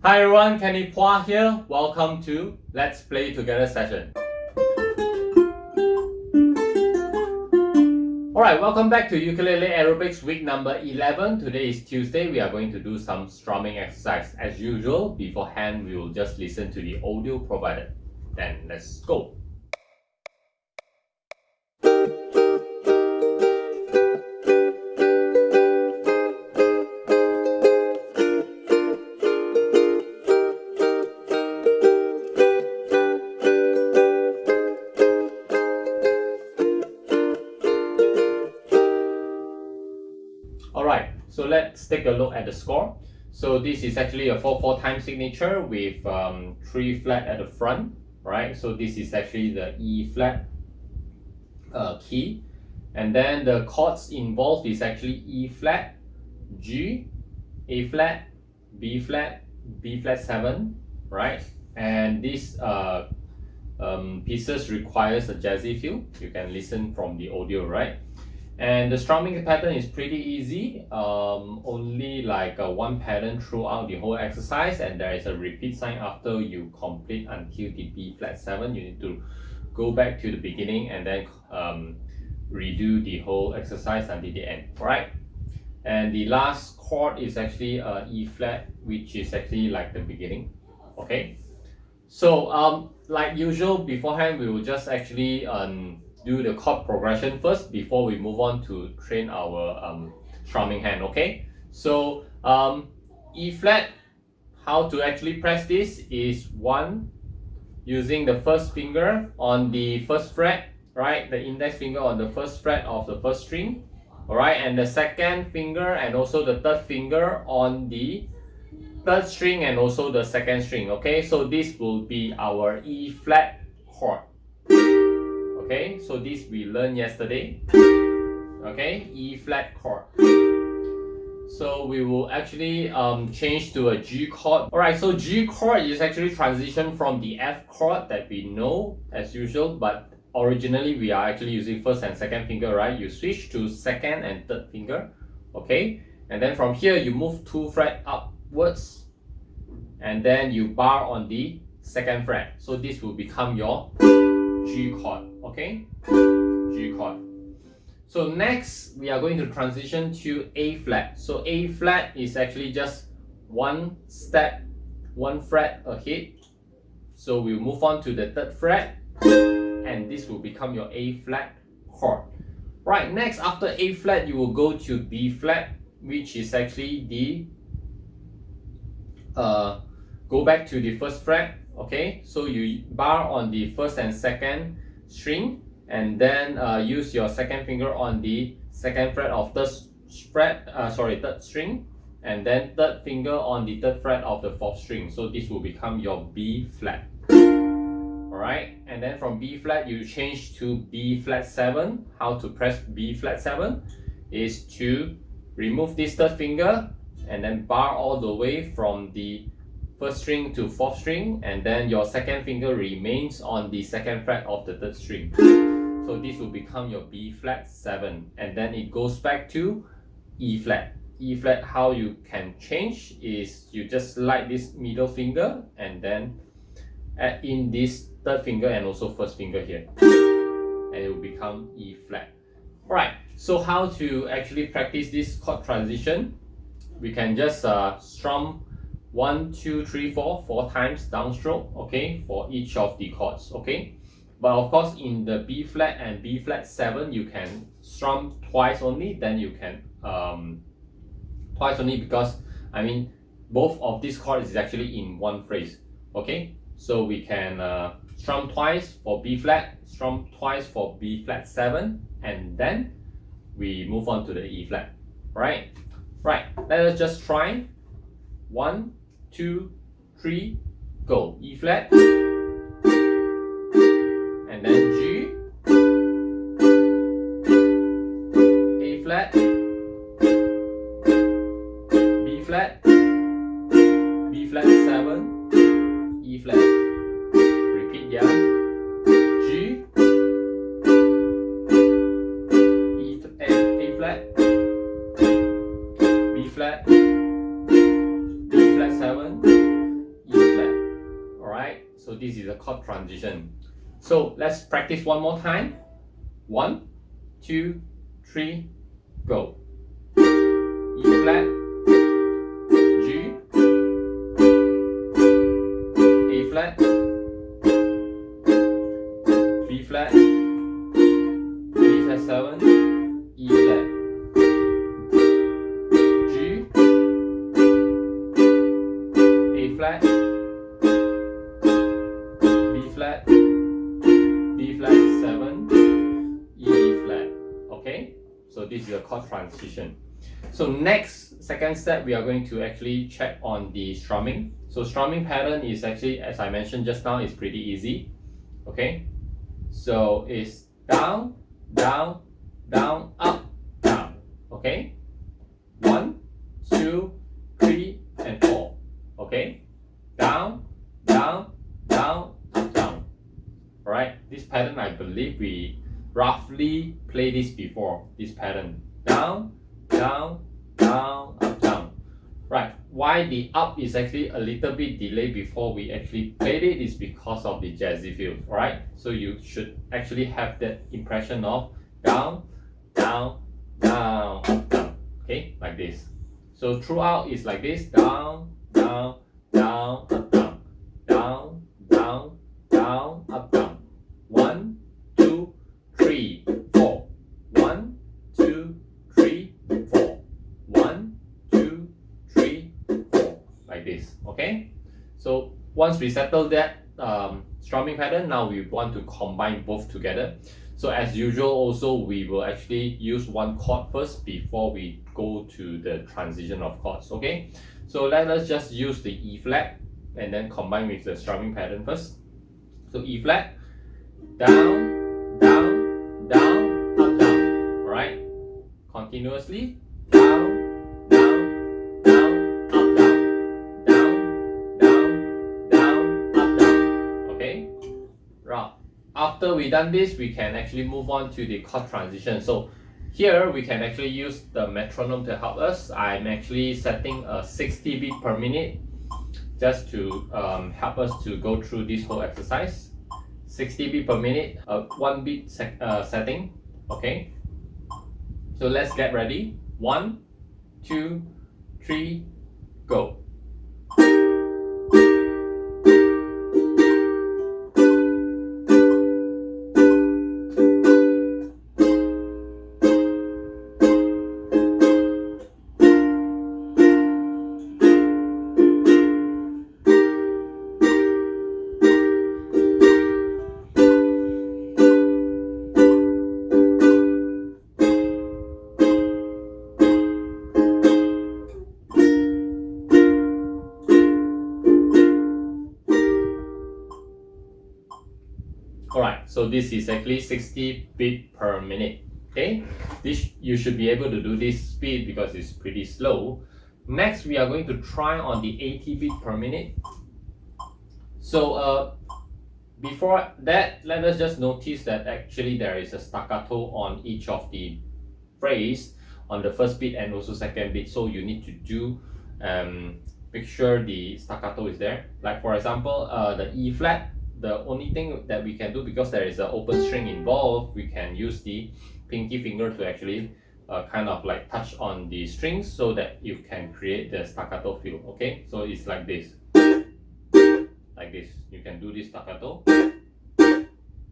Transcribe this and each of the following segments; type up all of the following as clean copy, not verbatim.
Hi everyone, Kenny Pua here. Welcome to Let's Play Together session. Alright, welcome back to Ukulele Aerobics week number 11. Today is Tuesday. We are going to do some strumming exercise. As usual, beforehand we will just listen to the audio provided. Then let's go. Alright, so let's take a look at the score. So this is actually a 4/4 time signature with 3 flat at the front, right? So this is actually the E flat key, and then the chords involved is actually E flat, G, A flat, B flat, B flat 7, right? And these pieces requires a jazzy feel. You can listen from the audio, right? And the strumming pattern is pretty easy, only like one pattern throughout the whole exercise, and there is a repeat sign after you complete until the B flat 7. You need to go back to the beginning and then redo the whole exercise until the end, right? And the last chord is actually E flat, which is actually like the beginning, okay? So like usual, beforehand we will just actually do the chord progression first before we move on to train our strumming hand, okay? So E flat, how to actually press this is 1, using the first finger on the first fret, right? The index finger on the first fret of the first string, alright? And the second finger and also the third finger on the third string and also the second string, okay? So this will be our E flat chord. Okay, so this we learned yesterday. Okay, E flat chord. So we will actually change to a G chord. Alright, so G chord is actually transition from the F chord that we know as usual, but originally we are actually using first and second finger, right? You switch to second and third finger, okay? And then from here you move 2 fret upwards, and then you bar on the second fret. So this will become your G chord, okay? G chord. So next we are going to transition to A flat. So A flat is actually just one step, 1 fret ahead. So we'll move on to the third fret, and this will become your A flat chord. Right, next after A flat you will go to B flat, which is actually the go back to the first fret, okay? So you bar on the first and second string, and then use your second finger on the second fret of third string, and then third finger on the third fret of the fourth string. So this will become your B flat. Alright, and then from B flat you change to B flat 7. How to press B flat 7 is to remove this third finger and then bar all the way from the first string to fourth string, and then your second finger remains on the second fret of the third string. So this will become your B flat 7, and then it goes back to E flat. E flat, how you can change is you just slide this middle finger and then add in this third finger and also first finger here, and it will become E flat. Alright, so how to actually practice this chord transition? We can just strum 1, 2, 3, 4 times downstroke, okay, for each of the chords, okay? But of course in the B flat and B flat 7 you can strum twice only, then you can twice only, because I mean both of these chords is actually in one phrase, okay? So we can strum twice for B flat, strum twice for B flat 7, and then we move on to the E flat, right? Right, let us just try. 1, 2, 3, go. E flat, and then G, A flat, B flat, B flat 7, E flat. Repeat, yeah. G, A flat, B flat, B flat 7, So this is a chord transition. So let's practice one more time. 1, 2, 3, go. E flat, G, A flat, B flat, B flat 7, E flat, G, A flat, B flat, B flat 7, E flat. Okay, so this is a chord transition. So next, second step, we are going to actually check on the strumming. So strumming pattern is actually, as I mentioned just now, is pretty easy. Okay, so it's down, down, down, up, down. Okay, 1, 2, 3, and 4. Okay, down, down, down, up, down. All right, this pattern, I believe we roughly played this before. This pattern, down, down, down, up, down. Right, why the up is actually a little bit delayed before we actually played it is because of the jazzy feel. Alright, so you should actually have that impression of down, down, down, up, down. Okay, like this. So throughout it's like this, down, down, down, up, down, down, down, down, up, down. 1, 2, 3, 4. 1, 2, 3, 4. 1, 2, 3, 4. Like this. Okay. So once we settle that strumming pattern, now we want to combine both together. So as usual, also we will actually use one chord first before we go to the transition of chords. Okay. So let us just use the E flat and then combine with the strumming pattern first. So E flat, down, down, down, up, down. Alright. Continuously, down, down, down, up, down, down, down, down, up, down. Okay. Right. After we done this, we can actually move on to the chord transition. So here we can actually use the metronome to help us. I'm actually setting a 60 beat per minute just to help us to go through this whole exercise. 60 beat per minute, 1 beat setting. Okay. So let's get ready. 1, 2, 3, go. Alright, so this is actually 60 beat per minute. Okay, this you should be able to do this speed because it's pretty slow. Next, we are going to try on the 80 beat per minute. So before that, let us just notice that actually there is a staccato on each of the phrase on the first beat and also second beat. So you need to do make sure the staccato is there. Like for example, the E flat. The only thing that we can do, because there is an open string involved, we can use the pinky finger to actually kind of like touch on the strings so that you can create the staccato feel. Okay, so it's like this. Like this. You can do this staccato.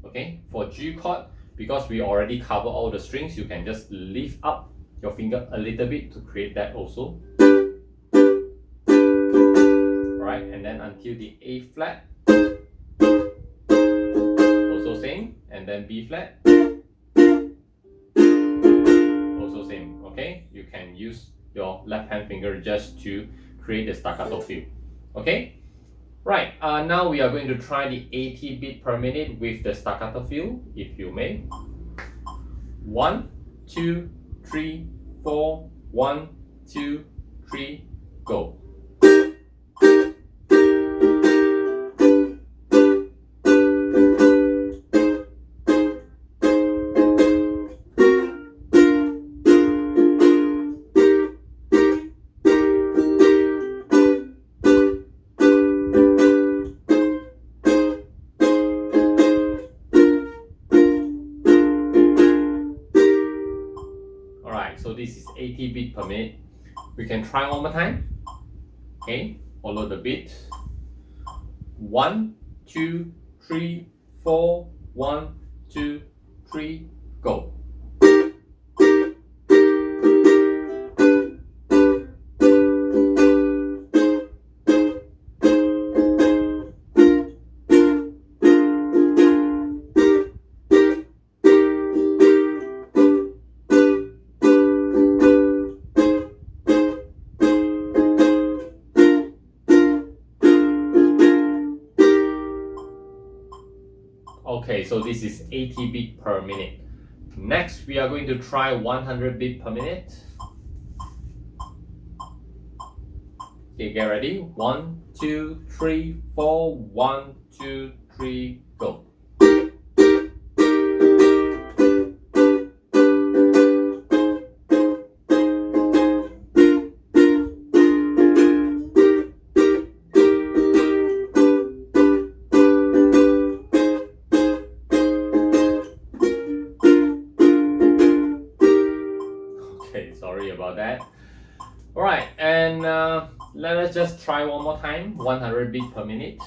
Okay, for G chord, because we already cover all the strings, you can just lift up your finger a little bit to create that also. Alright, and then until the A flat. Same, and then B flat, also same. Okay, you can use your left hand finger just to create the staccato feel. Okay, right, now we are going to try the 80 beat per minute with the staccato feel, if you may. 1, 2, 3, 4, 1, 2, 3, go. this is 80 beats per minute. We can try one more time. Okay, follow the beat. 1, 2, 3, 4, 1, 2, 3, go. Okay, so this is 80 beats per minute. Next, we are going to try 100 beats per minute. Okay, get ready. 1, 2, 3, 4, 1, 2, 3, go. Okay, sorry about that. Alright, and let us just try one more time. 100 beats per minute.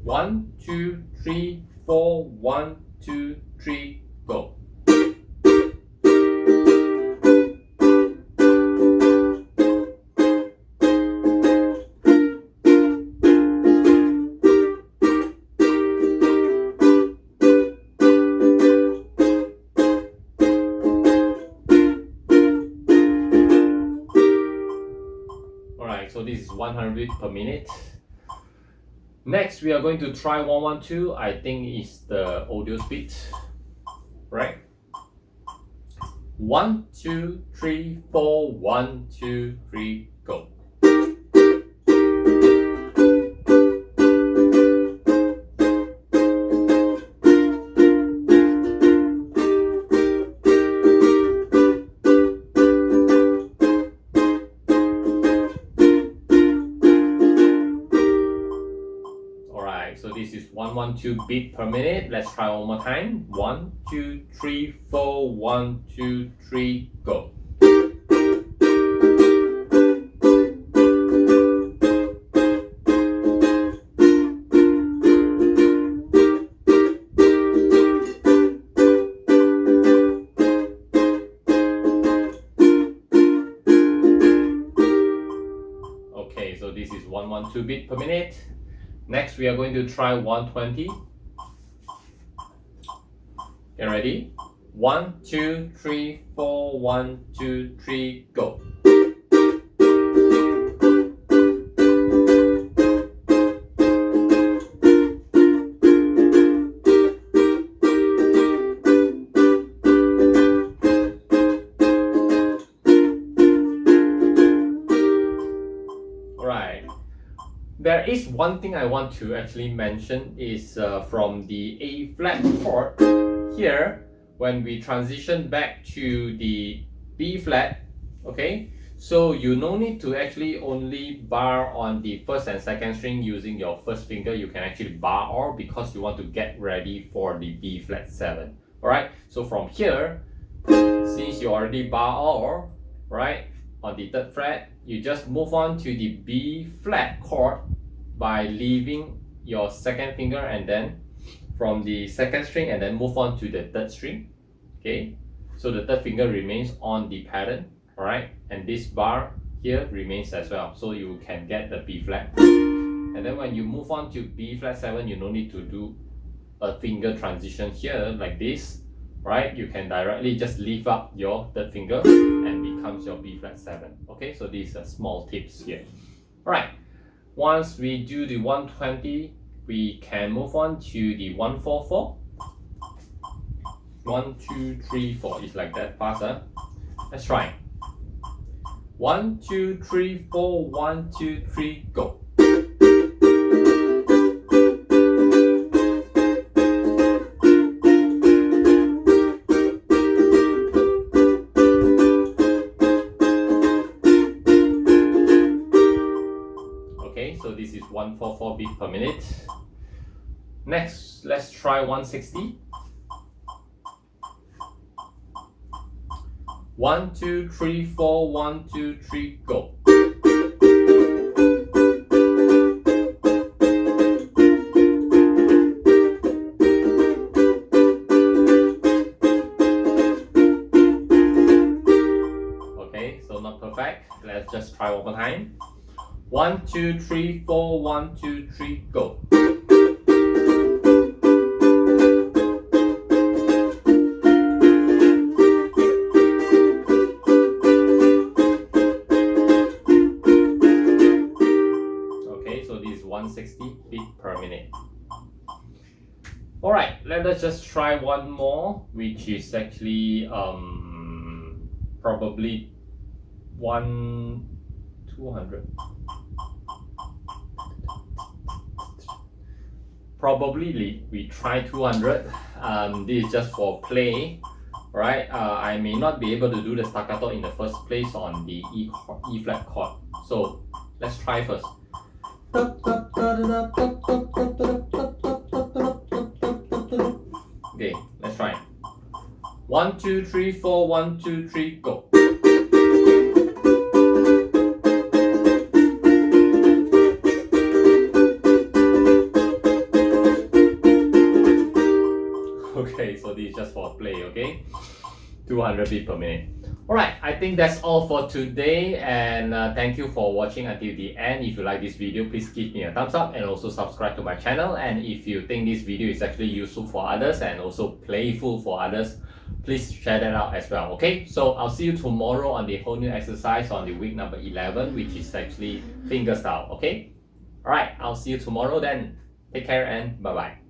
1, 2, 3, 4, 1, 2, 3, go. Alright, so this is 100 beats per minute. Next, we are going to try 112. I think it's the audio speed, right? 1, 2, 3, 4, 1, 2, 3, go. So this is 112 beats per minute. Let's try one more time. 1, 2, 3, 4, 1, 2, 3, go. Okay, so this is 112 beats per minute. Next, we are going to try 120. Get ready? 1, 2, 3, 4, 1, 2, 3, go. Alright. There is one thing I want to actually mention is from the A flat chord here, when we transition back to the B flat, okay? So you no need to actually only bar on the first and second string using your first finger. You can actually bar all because you want to get ready for the B flat 7. Alright, so from here, since you already bar all, right, on the 3rd fret, you just move on to the B flat chord by leaving your second finger and then from the second string and then move on to the 3rd string. Okay, so the 3rd finger remains on the pattern, alright, and this bar here remains as well, so you can get the B flat. And then when you move on to B flat 7, you no need to do a finger transition here like this, right? You can directly just lift up your 3rd finger and becomes your B flat 7. Okay, so these are small tips here. Alright, once we do the 120, we can move on to the 144. 1, 2, 3, 4. It's like that faster. Let's try. 1, 2, 3, 4. 1, 2, 3, go. Okay, so this is 144 beats per minute. Next, let's try 160. 1, 2, 3, 4, 1, 2, 3, go. Okay, so not perfect. Let's just try one more time. 1, 2, 3, 4, 1, 2, 3, go. Okay, so this is 160 beat per minute. Alright, let us just try one more, which is actually probably 200. Probably we try 200. This is just for play, right? I may not be able to do the staccato in the first place on the E flat chord. So let's try first. Okay, let's try. 1, 2, 3, 4, 1, 2, 3, go. Okay, so this is just for play, okay? 200 beats per minute. Alright, I think that's all for today, and thank you for watching until the end. If you like this video, please give me a thumbs up and also subscribe to my channel. And if you think this video is actually useful for others and also playful for others, please share that out as well, okay? So I'll see you tomorrow on the whole new exercise on the week number 11, which is actually fingerstyle, okay? Alright, I'll see you tomorrow then. Take care and bye-bye.